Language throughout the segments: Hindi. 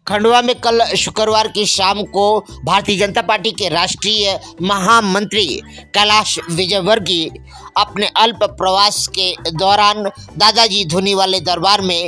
खंडवा में कल शुक्रवार की शाम को भारतीय जनता पार्टी के राष्ट्रीय महामंत्री कैलाश विजयवर्गीय अपने अल्प प्रवास के दौरान दादाजी धूनीवाले दरबार में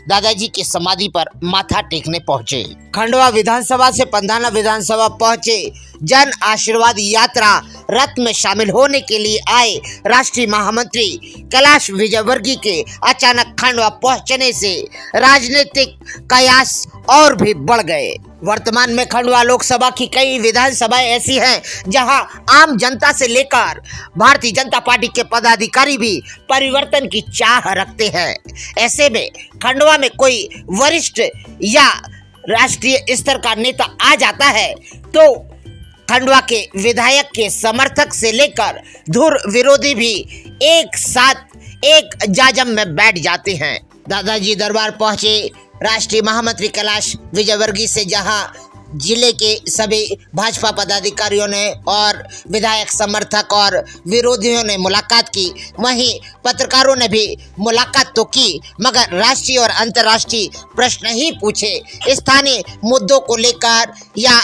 दादाजी की समाधि पर माथा टेकने पहुंचे। खंडवा विधानसभा से पंधाना विधानसभा पहुंचे जन आशीर्वाद यात्रा रथ में शामिल होने के लिए आए राष्ट्रीय महामंत्री कैलाश विजयवर्गीय के अचानक खंडवा पहुंचने से राजनीतिक कयास और भी बढ़ गए। वर्तमान में खंडवा लोकसभा की कई विधानसभाएं ऐसी हैं जहां आम जनता से लेकर भारतीय जनता पार्टी के पदाधिकारी भी परिवर्तन की चाह रखते हैं। ऐसे में खंडवा में कोई वरिष्ठ या राष्ट्रीय स्तर का नेता आ जाता है तो खंडवा के विधायक के समर्थक से लेकर धुर विरोधी भी एक साथ एक जाजम में बैठ जाते हैं। दादाजी दरबार पहुंचे राष्ट्रीय महामंत्री कैलाश विजयवर्गीय से जहां जिले के सभी भाजपा पदाधिकारियों ने और विधायक समर्थक और विरोधियों ने मुलाकात की, वहीं पत्रकारों ने भी मुलाकात तो की मगर राष्ट्रीय और अंतर्राष्ट्रीय प्रश्न ही पूछे। स्थानीय मुद्दों को लेकर या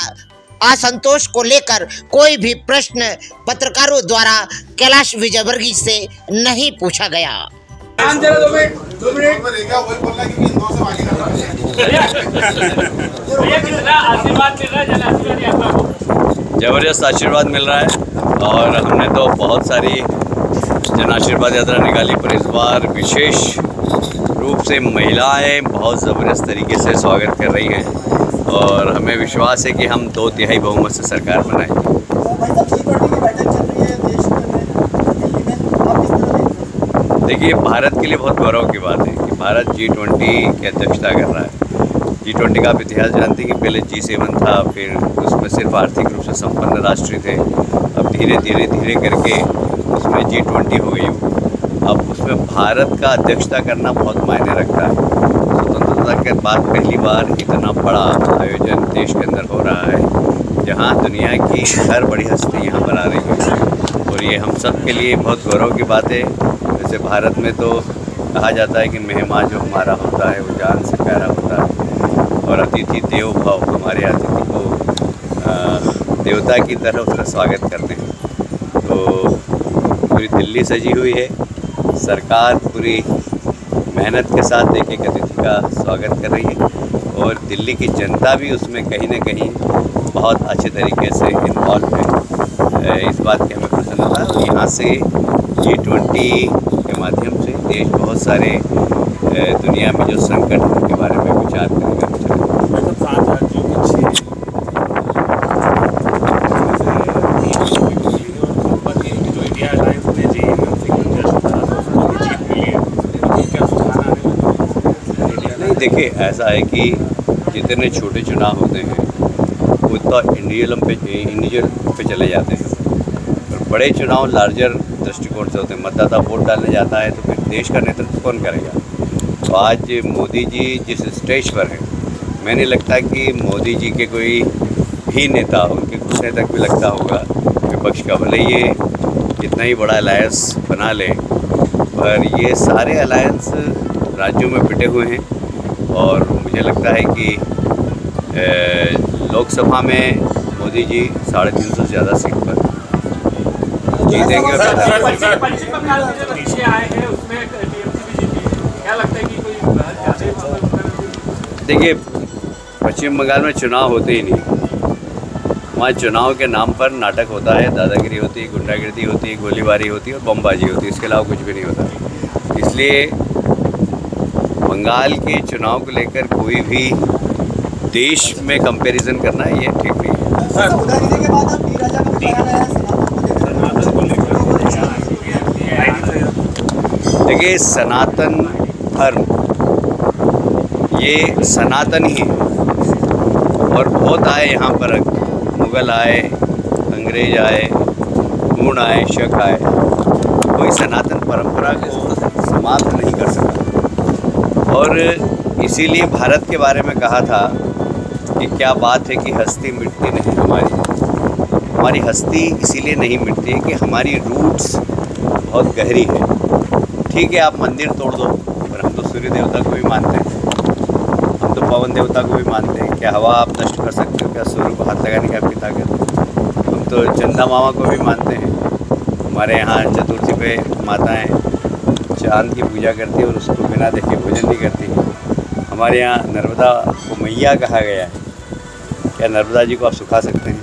असंतोष को लेकर कोई भी प्रश्न पत्रकारों द्वारा कैलाश विजयवर्गीय से नहीं पूछा गया। जबरदस्त आशीर्वाद मिल रहा है और हमने तो बहुत सारी जन आशीर्वाद यात्रा निकाली, पर इस बार विशेष रूप से महिलाएं बहुत ज़बरदस्त तरीके से स्वागत कर रही हैं और हमें विश्वास है कि हम 2/3 बहुमत से सरकार बनाएंगे। देखिए, भारत के लिए बहुत गौरव की बात है कि भारत G20 की अध्यक्षता कर रहा है। G20 का आप इतिहास जानते हैं कि पहले G7 था, फिर उसमें सिर्फ आर्थिक रूप से संपन्न राष्ट्र थे, अब धीरे धीरे करके उसमें G20 हो गई। अब उसमें भारत का अध्यक्षता करना बहुत मायने रखता है। स्वतंत्रता के बाद पहली बार इतना बड़ा आयोजन देश के अंदर हो रहा है जहाँ दुनिया की हर बड़ी हस्ती यहाँ पर आ रही है और ये हम सब के लिए बहुत गौरव की बात है। जैसे भारत में तो कहा जाता है कि मेहमान जो हमारा होता है वो जान से प्यारा होता है और अतिथि देवो भव, हमारे अतिथि को देवता की तरह उसका स्वागत करते हैं। तो पूरी दिल्ली सजी हुई है, सरकार पूरी मेहनत के साथ एक एक अतिथि का स्वागत कर रही है और दिल्ली की जनता भी उसमें कहीं ना कहीं बहुत अच्छे तरीके से इन्वॉल्व है। इस बात की हमें प्रसन्नता है। यहाँ से G20 के माध्यम से देश बहुत सारे दुनिया में जो संकट के बारे में विचार करेगा। देखिए, ऐसा है कि जितने छोटे चुनाव होते हैं उतना इंडिविजुअल पे चले जाते हैं और बड़े चुनाव लार्जर दृष्टिकोण से होते हैं। मतदाता वोट डालने जाता है तो फिर देश का नेतृत्व कौन करेगा। तो आज मोदी जी जिस स्टेज पर हैं, मैं नहीं लगता कि मोदी जी के कोई भी नेता, उनके घुसने तक भी लगता होगा विपक्ष का, भले ये कितना ही बड़ा अलायंस बना ले, पर ये सारे अलायंस राज्यों में पिटे हुए हैं और मुझे लगता है कि लोकसभा में मोदी जी 350 से ज़्यादा सीट पर जीतेंगे। देखिए, पश्चिम बंगाल में चुनाव होते ही नहीं, वहाँ चुनाव के नाम पर नाटक होता है, दादागिरी होती है, गुंडागिरी होती है, गोलीबारी होती है और बमबाजी होती है, इसके अलावा कुछ भी नहीं होता। इसलिए बंगाल के चुनाव को लेकर कोई भी देश में कंपैरिजन करना ये ठीक नहीं है। देखिए, सनातन धर्म ये सनातन ही है और बहुत आए यहाँ पर, मुग़ल आए, अंग्रेज आए, हूण आए, शक आए, कोई सनातन परंपरा को समाप्त नहीं कर सका। और इसीलिए भारत के बारे में कहा था कि क्या बात है कि हस्ती मिटती नहीं हमारी हस्ती इसीलिए नहीं मिटती है कि हमारी रूट्स बहुत गहरी है। ठीक है, आप मंदिर तोड़ दो, पर हम तो सूर्य देवता को भी मानते हैं, हम तो पवन देवता को भी मानते हैं। क्या हवा आप नष्ट कर सकते हो? क्या सूर्य को हाथ लगाने की आपकी ताकत? हम तो चंदा मामा को भी मानते हैं। हमारे यहाँ चतुर्थी पे माताएं चांद की पूजा करती है और उसको बिना देखे भोजन नहीं करती। हमारे यहाँ नर्मदा को मैया कहा गया है। क्या नर्मदा जी को आप सुखा सकते हैं?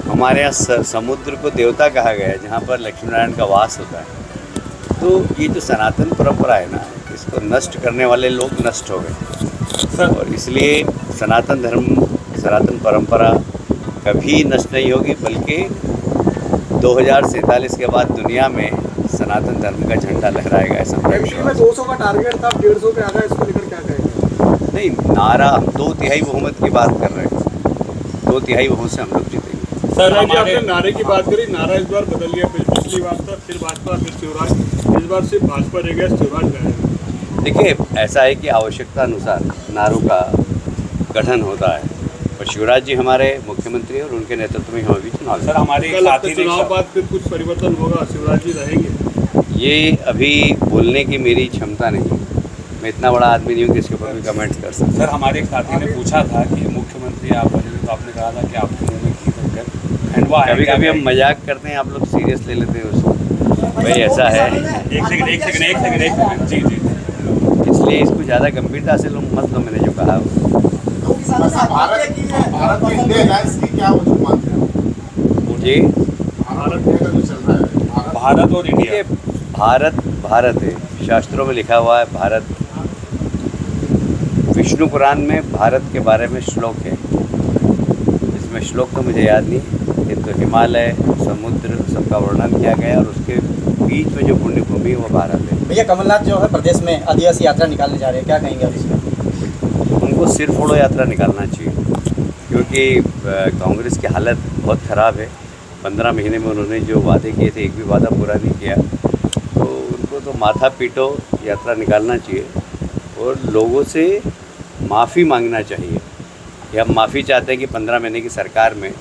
हमारे यहाँ समुद्र को देवता कहा गया है, जहाँ पर लक्ष्मी नारायण का वास होता है। तो ये जो सनातन परंपरा है ना, इसको नष्ट करने वाले लोग नष्ट हो गए और इसलिए सनातन धर्म, सनातन परंपरा कभी नष्ट नहीं होगी, बल्कि 2047 के बाद दुनिया में सनातन धर्म का झंडा लहराएगा। ऐसा में 200 का टारगेट था, 150 पे आ गया, इसको लेकर क्या कहेंगे? नहीं, नारा हम 2/3 बहुमत की बात कर रहे हैं। 2/3 बहुमत से हम लोग जीतेंगे। सर, आपने नारे की बात करी, नारा इस बार बदल गया। पिछली बार था फिर भाजपा फिर शिवराज, इस बार सिर्फ भाजपा रह गया, शिवराज रहेगा। देखिए, ऐसा है कि आवश्यकता अनुसार नारों का गठन होता है और शिवराज जी हमारे मुख्यमंत्री और उनके नेतृत्व में हम अभी चुनाव। सर, हमारे चुनाव बाद फिर कुछ परिवर्तन होगा, शिवराज जी रहेंगे? ये अभी बोलने की मेरी क्षमता नहीं है। मैं इतना बड़ा आदमी नहीं हूँ कि इसके ऊपर भी कमेंट कर सकता। सर, हमारे एक साथी ने पूछा था कि मुख्यमंत्री आप बने, तो आपने कहा था कि आपके मुँह में घी रखकर खंडवा। कभी कभी हम मजाक करते हैं, आप लोग सीरियस ले लेते हैं उसको। भाई ऐसा है, एक सेकंड जी, इसलिए इसको ज़्यादा गंभीरता से लोग मत लो। मैंने जो कहा भारत की इंडिया अलायंस की क्या वजह मानते हैं जी? भारत में जो चल रहा है, भारत और इंडिया, भारत है, शास्त्रों में लिखा हुआ है भारत। विष्णु पुराण में भारत के बारे में श्लोक है, इसमें श्लोक तो मुझे याद नहीं, किंतु हिमालय, समुद्र सबका वर्णन किया गया और उसके बीच में जो पुण्य भूमि है वो भारत है। भैया, कमलनाथ जो है प्रदेश में आदिवासी यात्रा निकालने जा रहे हैं, क्या कहेंगे आप इसमें? उनको सिर फोड़ो यात्रा निकालना चाहिए, क्योंकि कांग्रेस की हालत बहुत ख़राब है। 15 महीने में उन्होंने जो वादे किए थे, एक भी वादा पूरा नहीं किया। तो उनको तो माथा पीटो यात्रा निकालना चाहिए और लोगों से माफ़ी मांगना चाहिए कि हम माफ़ी चाहते हैं कि 15 महीने की सरकार में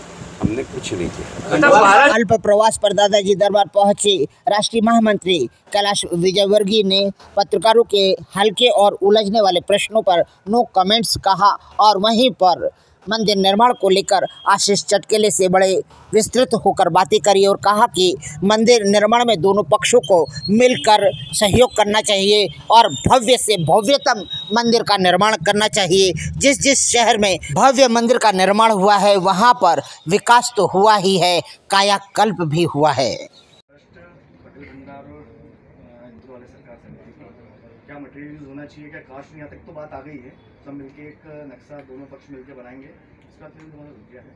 हमने कुछ नहीं किया। अल्प प्रवास पर दादाजी दरबार पहुंचे राष्ट्रीय महामंत्री कैलाश विजयवर्गीय ने पत्रकारों के हल्के और उलझने वाले प्रश्नों पर नो कमेंट्स कहा और वहीं पर मंदिर निर्माण को लेकर आशीष चटकेले से बड़े विस्तृत होकर बातें करी और कहा कि मंदिर निर्माण में दोनों पक्षों को मिलकर सहयोग करना चाहिए और भव्य से भव्यतम मंदिर का निर्माण करना चाहिए। जिस जिस शहर में भव्य मंदिर का निर्माण हुआ है वहां पर विकास तो हुआ ही है, कायाकल्प भी हुआ है। क्या मटेरियल यूज होना चाहिए, क्या कास्ट यहाँ तक तो बात आ गई है, सब मिलके एक नक्शा दोनों पक्ष मिलके बनाएंगे, इसका फिर दोनों रुक गया है,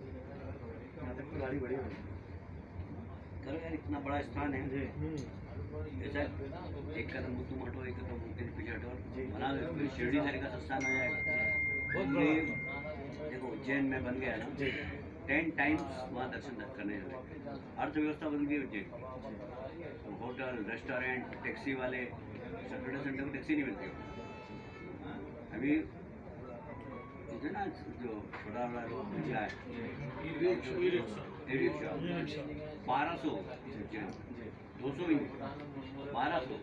यहाँ तक तो गाड़ी बढ़ी हुई है। यार इतना बड़ा स्थान है, जैसा एक कदम तुम हटो, एक कदम उनके पीछे हटो, बना दो, शिरडी का स्थान आ जाएगा। देखो उज्जैन में बन गया ना, 10 टाइम्स वहाँ दर्शन करने जाते, अर्थव्यवस्था बन गई उज्जैन। होटल, रेस्टोरेंट, टैक्सी वाले, सैटरडे संडे को टैक्सी नहीं मिलती। अभी ना जो छोटा वाला निकला है ई-रिक्शा 1200, 200 ही 1200।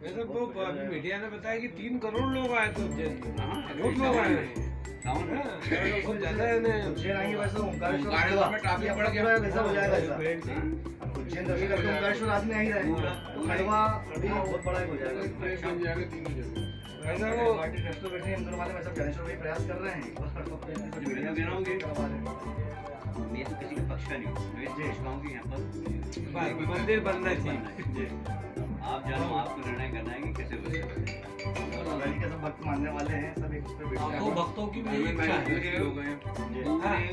वैसे वो अभी मीडिया ने बताया कि 3 करोड़ लोग आए थे उज्जैन में। बहुत लोग आए हैं, बहुत ज़्यादा है। उज्जैन आएंगे वैसे ओंकारेश्वर में ट्रैफिक बढ़ गया, वैसा हो जाएगा ऐसा। उज्जैन दर्शन करके ओंकारेश्वर आदमी आ ही रहे हैं, खंडवा अभी बहुत बड़ा हो जाएगा। ऐसा वो पार्टी ट्रस्ट बैठे हैं, इंदौर वाले में सब ज्ञानेश्वर भाई प्रयास कर रहे हैं। मैं तो किसी के पक्ष का नहीं हूँ, मैं कहूँ कि यहाँ पर मंदिर बनना चाहिए। आप जानो, आपको निर्णय करना है कि कैसे बने। के सब भक्त मानने वाले हैं, सब एक पे बैठे हैं। भक्तों की भी इच्छा है।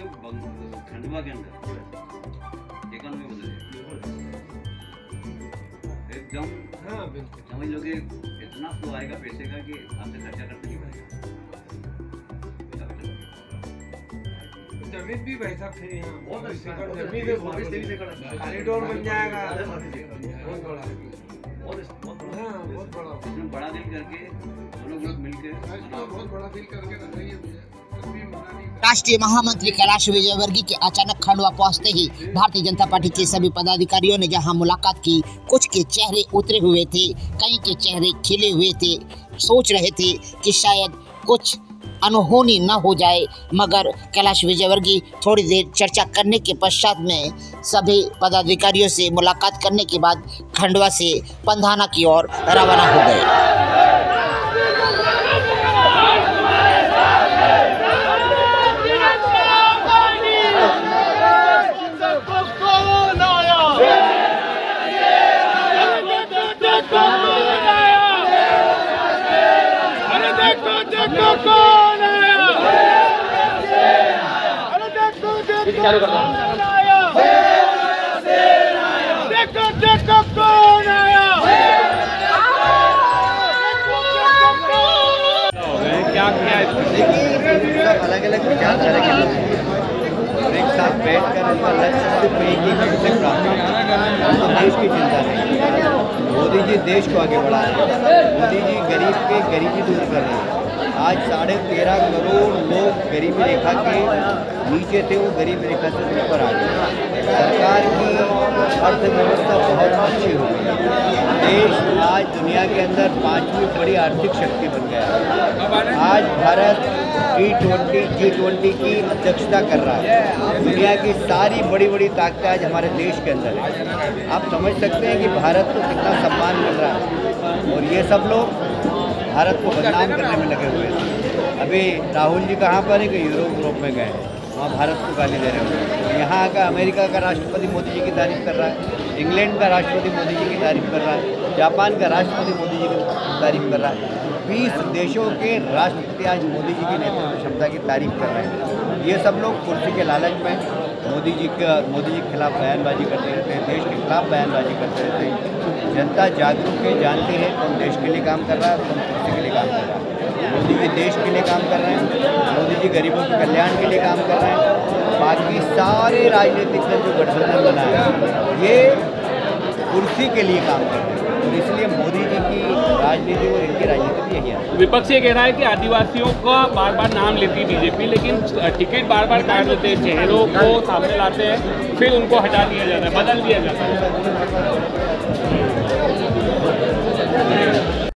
खंडवा के अंदर देखा नहीं बदले एकदम। हाँ बिल्कुल, समझ लो कि इतना फ्लो आएगा पैसे का कि आपसे खर्चा करते नहीं पड़ेगा। जमीन भी भाई साहब फिर यहाँ बहुत अच्छी जमीन है, कॉरिडोर बन जाएगा, बहुत बड़ा, बहुत बड़ा, इसमें बड़ा दिल करके दोनों ग्रुप मिलकर बहुत बड़ा दिल करके रखिए। राष्ट्रीय महामंत्री कैलाश विजयवर्गीय के अचानक खंडवा पहुंचते ही भारतीय जनता पार्टी के सभी पदाधिकारियों ने जहां मुलाकात की, कुछ के चेहरे उतरे हुए थे, कई के चेहरे खिले हुए थे। सोच रहे थे कि शायद कुछ अनहोनी न हो जाए, मगर कैलाश विजयवर्गीय थोड़ी देर चर्चा करने के पश्चात में सभी पदाधिकारियों से मुलाकात करने के बाद खंडवा से पंधाना की ओर रवाना हो गए। चालू कर क्या किया अलग अलग विचारधारा के लोग एक साथ बैठ कर सिर्फ एक ही लक्ष्य प्राप्त देश की चिंता नहीं। मोदी जी देश को आगे बढ़ा रहे हैं। मोदी जी गरीब के गरीबी दूर कर रहे हैं। आज 13.5 करोड़ लोग गरीबी रेखा के नीचे थे, वो गरीबी रेखा से ऊपर आ गए। सरकार की अर्थव्यवस्था बहुत अच्छी हो गई। देश आज दुनिया के अंदर 5वीं बड़ी आर्थिक शक्ति बन गया है। आज भारत G20 की अध्यक्षता कर रहा है। दुनिया की सारी बड़ी बड़ी ताकतें आज हमारे देश के अंदर है। आप समझ सकते हैं कि भारत को कितना सम्मान मिल रहा है, और ये सब लोग भारत को बदनाम करने में लगे हुए थे। अभी राहुल जी कहाँ पर है कि यूरोप में गए हैं, वहाँ भारत को गाली दे रहे हैं। यहाँ का अमेरिका का राष्ट्रपति मोदी जी की तारीफ कर रहा है, इंग्लैंड का राष्ट्रपति मोदी जी की तारीफ कर रहा है, जापान का राष्ट्रपति मोदी जी की तारीफ कर रहा है। 20 देशों के राष्ट्रपति आज मोदी जी की नेतृत्व क्षमता की तारीफ कर रहे हैं। ये सब लोग कुर्सी के लालच में मोदी जी के खिलाफ बयानबाजी करते रहते हैं, देश के खिलाफ बयानबाजी करते रहते हैं। जनता जागरूक है, जानती है कौन देश के लिए काम कर रहा है, कौन कुर्सी के लिए काम कर रहा है। मोदी जी देश के लिए काम कर रहे हैं, मोदी जी गरीबों के कल्याण के लिए काम कर रहे हैं। बाकी सारे राजनीतिक दल जो गठबंधन बनाए हैं, ये कुर्सी के लिए काम कर रहे हैं, और इसलिए मोदी जी की राजनीति और इनकी राजनीति भी यही है। विपक्ष ये कह रहा है कि आदिवासियों का बार बार नाम लेती बीजेपी, लेकिन टिकट बार बार काट देते हैं, चेहरों को सामने लाते हैं, फिर उनको हटा दिया जाता है, बदल दिया जाता है।